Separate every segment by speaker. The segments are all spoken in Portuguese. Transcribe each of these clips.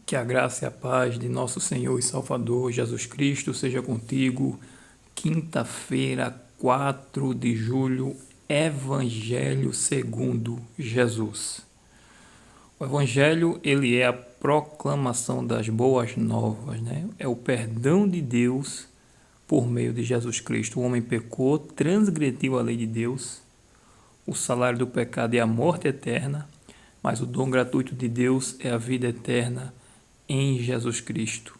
Speaker 1: Que a graça e a paz de nosso Senhor e Salvador Jesus Cristo seja contigo. Quinta-feira, 4 de julho, Evangelho segundo Jesus. O Evangelho, ele é a proclamação das boas novas, né? É o perdão de Deus por meio de Jesus Cristo. O homem pecou, transgrediu a lei de Deus. O salário do pecado é a morte eterna, mas o dom gratuito de Deus é a vida eterna em Jesus Cristo.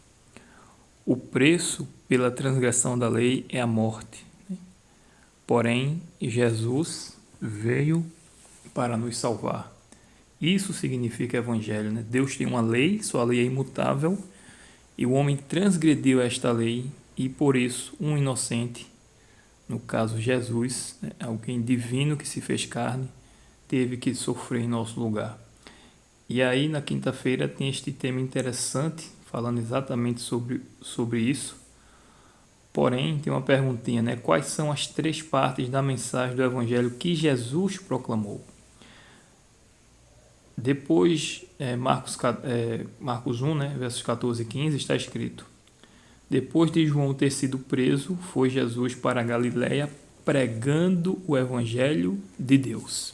Speaker 1: O preço pela transgressão da lei é a morte. Porém, Jesus veio para nos salvar. Isso significa evangelho, né? Deus tem uma lei, sua lei é imutável, e o homem transgrediu esta lei e por isso um inocente, no caso Jesus, né, alguém divino que se fez carne, teve que sofrer em nosso lugar. E aí na quinta-feira tem este tema interessante, falando exatamente sobre isso. Porém, tem uma perguntinha, né? Quais são as três partes da mensagem do Evangelho que Jesus proclamou? Depois, Marcos 1, né, versos 14 e 15, está escrito: Depois de João ter sido preso, foi Jesus para a Galiléia pregando o Evangelho de Deus.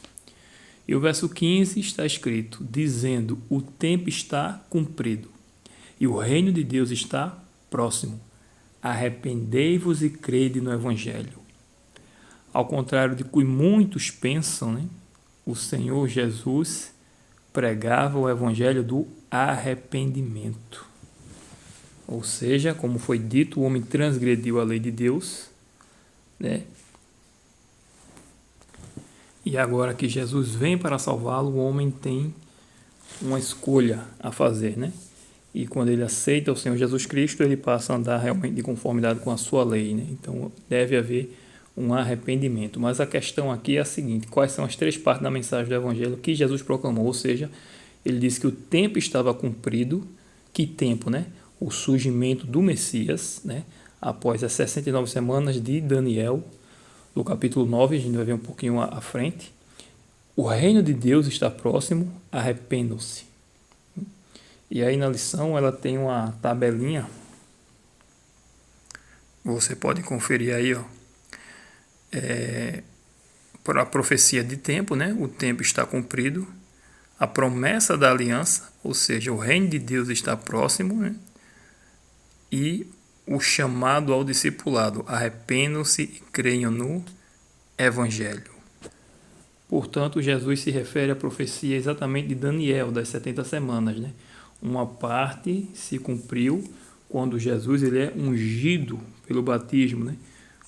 Speaker 1: E o verso 15 está escrito, dizendo: O tempo está cumprido e o reino de Deus está próximo. Arrependei-vos e crede no Evangelho. Ao contrário de que muitos pensam, né, o Senhor Jesus pregava o Evangelho do arrependimento. Ou seja, como foi dito, o homem transgrediu a lei de Deus, né? E agora que Jesus vem para salvá-lo, o homem tem uma escolha a fazer, né? E quando ele aceita o Senhor Jesus Cristo, ele passa a andar realmente de conformidade com a sua lei, né? Então deve haver um arrependimento. Mas a questão aqui é a seguinte: quais são as três partes da mensagem do Evangelho que Jesus proclamou? Ou seja, ele disse que o tempo estava cumprido. Que tempo, né? O surgimento do Messias, né? Após as 69 semanas de Daniel, no capítulo 9, a gente vai ver um pouquinho à frente. O reino de Deus está próximo, arrependam-se. E aí na lição ela tem uma tabelinha, você pode conferir aí, ó. Para a profecia de tempo, né? O tempo está cumprido. A promessa da aliança, ou seja, o reino de Deus está próximo, né? E o chamado ao discipulado, arrependam-se e creiam no Evangelho. Portanto, Jesus se refere à profecia exatamente de Daniel, das 70 semanas, né? Uma parte se cumpriu quando Jesus ele é ungido pelo batismo, né?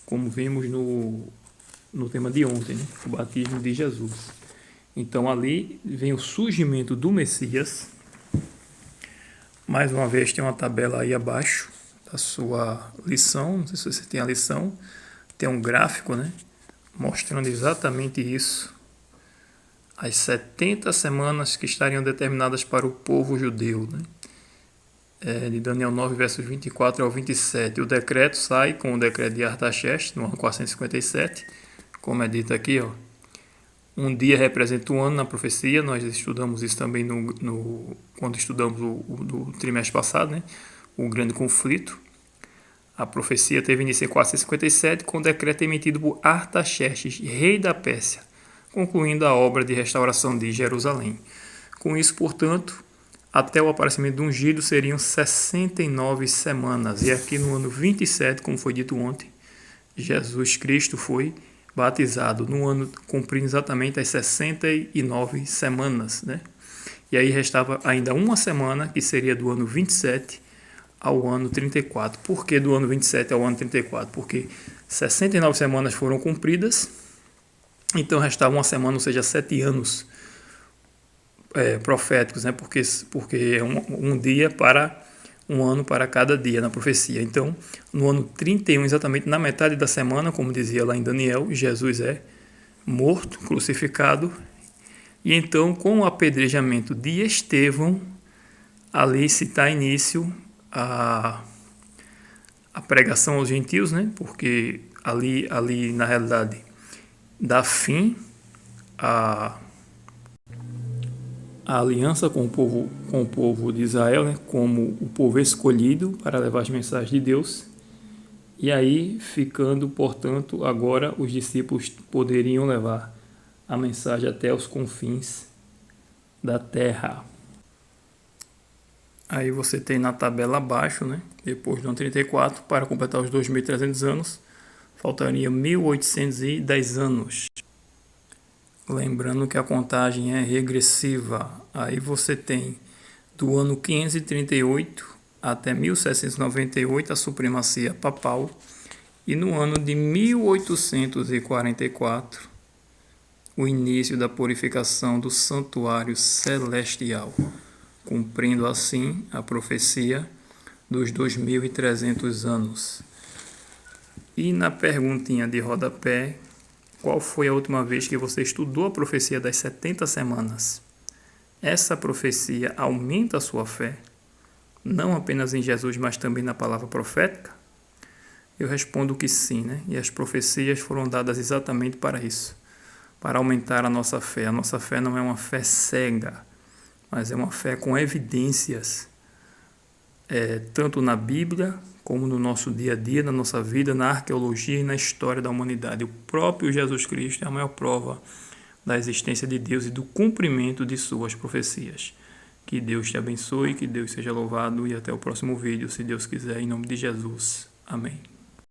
Speaker 1: Como vimos no tema de ontem, né? O batismo de Jesus. Então ali vem o surgimento do Messias. Mais uma vez tem uma tabela aí abaixo da sua lição, não sei se você tem a lição, tem um gráfico, né? Mostrando exatamente isso. As 70 semanas que estariam determinadas para o povo judeu, né? De Daniel 9, versos 24 ao 27. O decreto sai com o decreto de Artaxerxes, no ano 457, como é dito aqui, ó. Um dia representa um ano na profecia, nós estudamos isso também quando estudamos do trimestre passado, né? O grande conflito. A profecia teve início em 457, com o decreto emitido por Artaxerxes, rei da Pérsia, concluindo a obra de restauração de Jerusalém. Com isso, portanto, até o aparecimento do ungido seriam 69 semanas. E aqui no ano 27, como foi dito ontem, Jesus Cristo foi batizado no ano cumprindo exatamente as 69 semanas, né? E aí restava ainda uma semana, que seria do ano 27 ao ano 34. Por que do ano 27 ao ano 34? Porque 69 semanas foram cumpridas, então restava uma semana, ou seja, 7 anos proféticos, né? Porque é um dia para um ano para cada dia na profecia. Então, no ano 31, exatamente na metade da semana, como dizia lá em Daniel, Jesus é morto, crucificado. E então, com o apedrejamento de Estevão, ali se dá início a pregação aos gentios, né? Porque ali na realidade dá fim a a aliança com o povo de Israel, né, como o povo escolhido para levar as mensagens de Deus. E aí, ficando, portanto, agora os discípulos poderiam levar a mensagem até os confins da terra. Aí você tem na tabela abaixo, né, depois do ano 34, para completar os 2.300 anos, faltariam 1.810 anos. Lembrando que a contagem é regressiva. Aí você tem do ano 538 até 1798 a supremacia papal, e no ano de 1844 o início da purificação do santuário celestial, cumprindo assim a profecia dos 2.300 anos. E na perguntinha de rodapé, qual foi a última vez que você estudou a profecia das 70 semanas? Essa profecia aumenta a sua fé, não apenas em Jesus, mas também na palavra profética? Eu respondo que sim, né? E as profecias foram dadas exatamente para isso, para aumentar a nossa fé. A nossa fé não é uma fé cega, mas é uma fé com evidências, tanto na Bíblia, como no nosso dia a dia, na nossa vida, na arqueologia e na história da humanidade. O próprio Jesus Cristo é a maior prova da existência de Deus e do cumprimento de suas profecias. Que Deus te abençoe, que Deus seja louvado e até o próximo vídeo, se Deus quiser, em nome de Jesus. Amém.